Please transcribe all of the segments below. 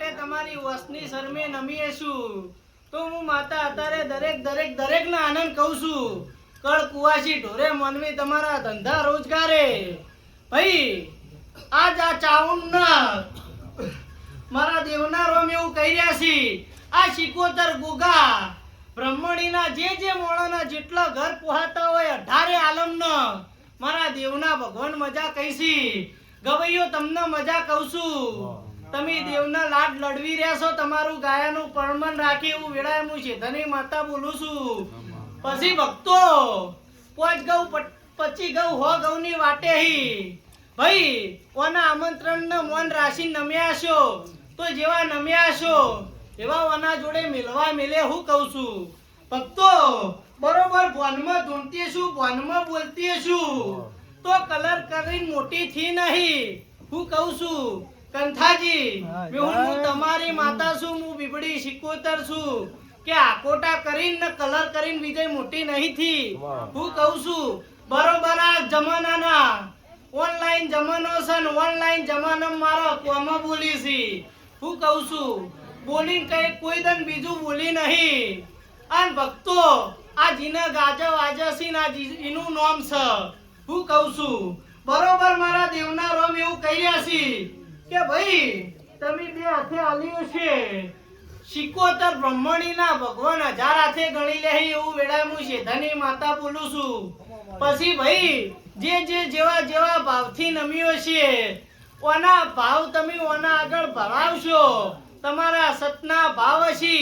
કે તમારી વસની શરમે નમીએ છું તો હું માતા અત્યારે દરેક ના આનંદ કહું છું કળ કુવાસી ઢોરે મનવી તમારા ધંધા રોજગારે ભાઈ આજ આ ચાઉન ના મારા દેવના રોમ એવું કહી રહ્યા છે આ શિકોતર ગુગા બ્રહ્મણીના જે મોણાના જેટલા ઘર પોહાતા હોય 18 આલમના મારા દેવના ભગવાન મજા કહીશી ગવૈયો તમને મજા કહું છું તમે દેવના લાડ લડવી રહ્યા છો તમારું ગાયાનું પરમન રાખી એવું વેળાએ હું શેઠની માતા બોલું છું પછી ભક્તો 5 ગૌ 25 ગૌ 100 ગૌની વાટે હી ભાઈ ઓના આમંત્રણ ને મોન રાશિ નમ્યા છો તો જેવા નમ્યા છો એવા ઓના જોડે મિલવા મિલે હું કહું છું ભક્તો બરોબર ભવનમાં ધૂણતી છું ભવનમાં બોલતી છું તો કલર કરીને મોટી થી નહીં હું કહું છું કંથાજી હું તમારી માતા છું હું બીબડી શિકોતર છું કે આકોટા કરીને કલર કરીને વિજય મોટી નહીં થી હું કહું છું બરોબર આ જમાનાના ઓનલાઈન જમાનો છે ને ઓનલાઈન જમાનામાં મારા કોમાં બોલી છે હું કહું છું બોલી કઈ કોઈ દન બીજું બોલી નહીં અને ભક્તો આ જીને ગાજો વાજસી ના એનું નામ છે હું કહું છું બરોબર મારા દેવના રોમ એવું કહી રહ્યા છે કે ભાઈ તમે બે હાથે આલ્યો છે શિકોતર બ્રહ્મણીના ભગવાન 1000 હાથે ગણી લે એવું વેળા હું શેઠની માતા બોલું છું પછી ભાઈ જેવા ભાવથી નમ્યો છે ઓના ભાવ તમે ઓના આગળ ભરાવશો તમારા સતના ભાવ હશે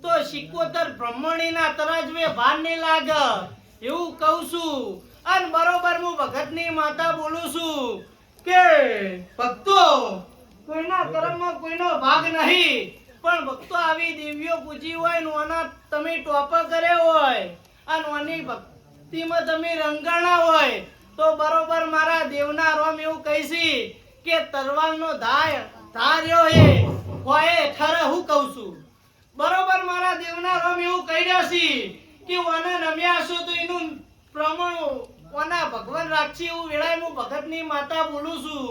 તો શિકોતર બ્રહ્મણીના તરાજવે ભાર નહીં લાગે એવું કહું છું અને બરોબર હું ભગતની માતા બોલું છું કે ભક્તો કોઈના કર્મમાં કોઈનો ભાગ નહીં પણ ભક્તો આવી દેવીઓ પૂજી હોય ને ઓના તમે ટોપા કર્યો હોય અને ઓની ભક્તિમાં તમે રંગાણા હોય તો બરોબર મારા દેવના રોમ એવું કહીશી કે તરવાલનો ધાર્યો એ હોય ઠરે હું કહું છું બરોબર મારા દેવના રોમ એવું કહી રહ્યા છે કે ઓના નમ્યા છો તો એનું પ્રમાણ ઓના ભગવાન રાખશે એવું વેળાએ હું ભગતની માતા બોલું છું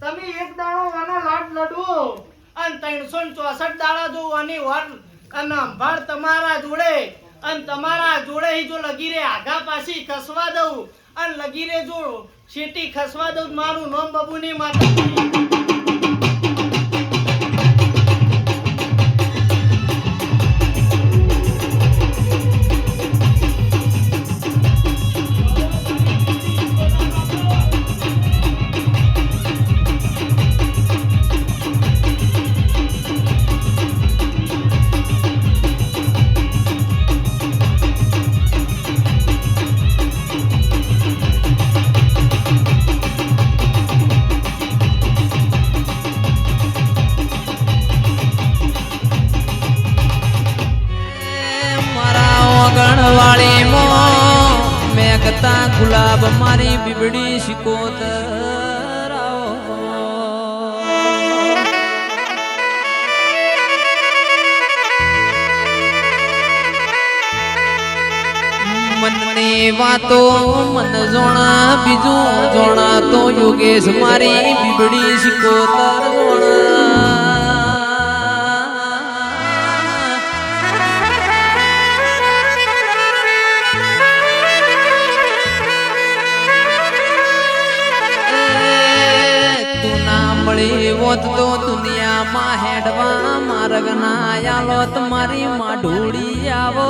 તમે એક દાડો ઓના લાડ લડવો અને 364 દાડા જો ઓની વર અને અંભાળ તમારા જોડે અને તમારા જોડે જો લગી રે આગા પાછી ખસવા દઉં અને લગી રે જો શેટી ખસવા દઉં મારું નામ બાબુની માતા ગુલાબ મારી બીબડી શિકોતર મનની વાતો મન જોણા બીજું જોણા તો યોગેશ મારી બીબડી શિકોતર જોણા વોત તો દુનિયામાં હેડવા માર્ગ ના આલો તમારી માઢોડી આવો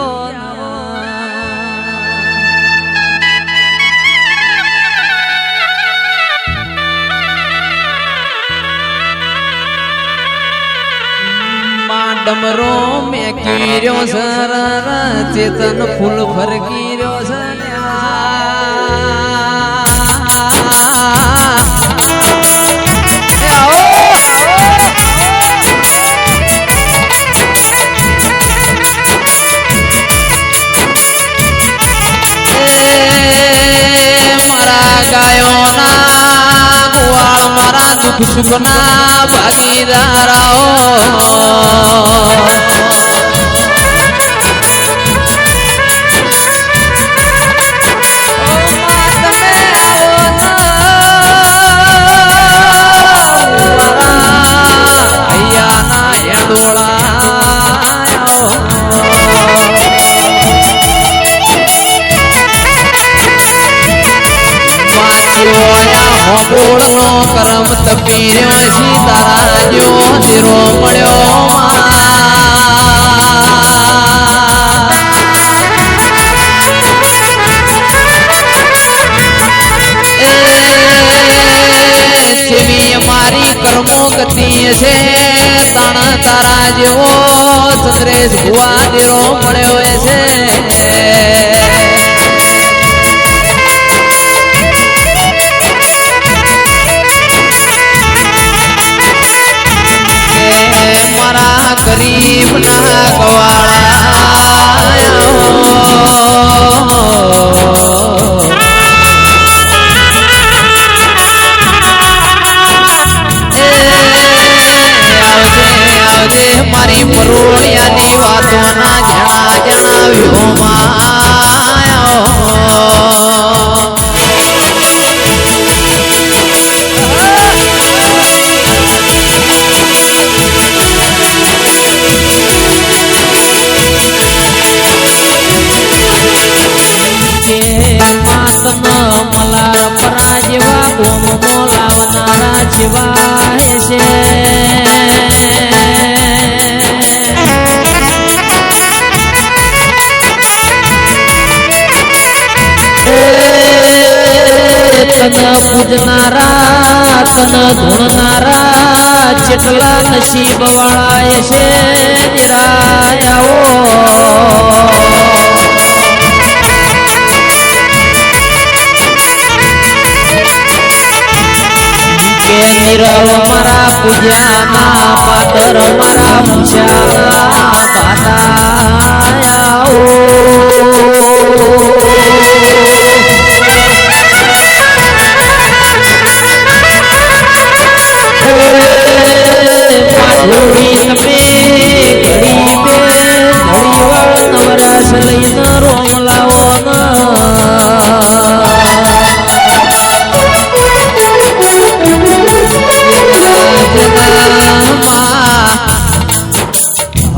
ડમરો મેં કીર્યો સર ચેતન ફૂલ ફરકી રહ્યો છે दुख सुखना भागीदाराओ કરમ તપી રહ્યો સીતારા જો ધીરો મળ્યો મારી કર્મો ગતિ છે તાણ તારા જેવો ચંદ્રેશ ભુવા ધીરો મળ્યો છે મારા ગરીબ ના મારી પરોળિયાની વાતો ના જણા જણાવ્યો મલાર પરા જેવા ગોમ મોલાવનારા જેવા છે તન પૂજનારા તન ધૂણનારા જેટલા નસીબ વાળા છે નિરાયાઓ નિરલ મારા પૂજ્યાના પાદર મારા પૂછ્યાના પાતાયાઓ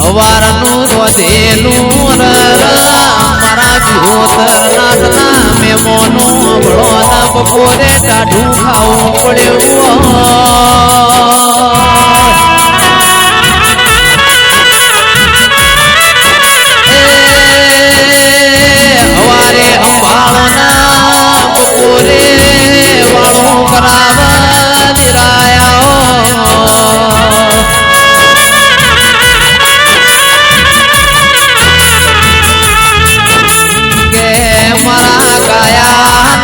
હવારનું રોધેલું મારા ભીહોતરનાથના મેમોનો ભળોના બપોરે ટાઢું ખાવું પડ્યું હવારે અંબાળોના બપોરે વાળું કરાવવા નિરાયા મારા ગાયાના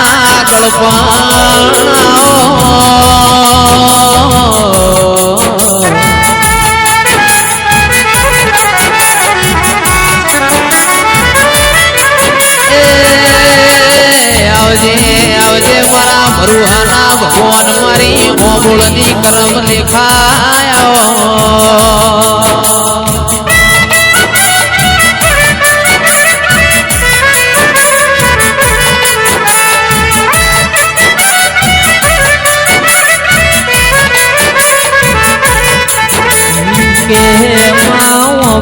આવજે આવજે મારા મરુહાના ભગવાન મારી મોમૂળની કરમ લેખાયો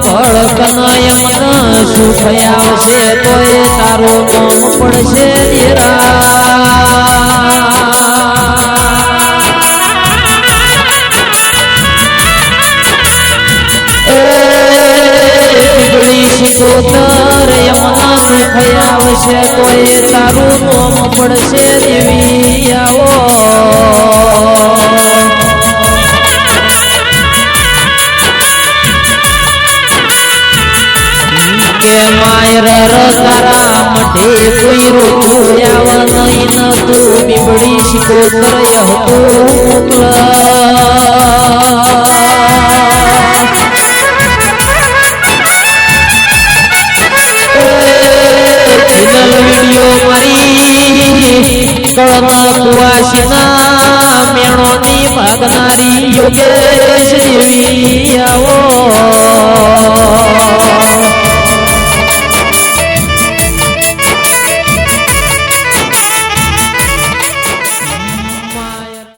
ભળકનય મન સુખ આવશે તોય તારું નામ પડશે શિકોતર યમના સુખ આવશે તોય તારું નામ પડશે દેવી આવો માયર તારા મઢે કોઈ રોયા નહીં ન તું બીબડી શિકોતર વિડીયો મારી કળના કુવાસીના મેણોની ભાગનારી યોગેશ દેવી આવો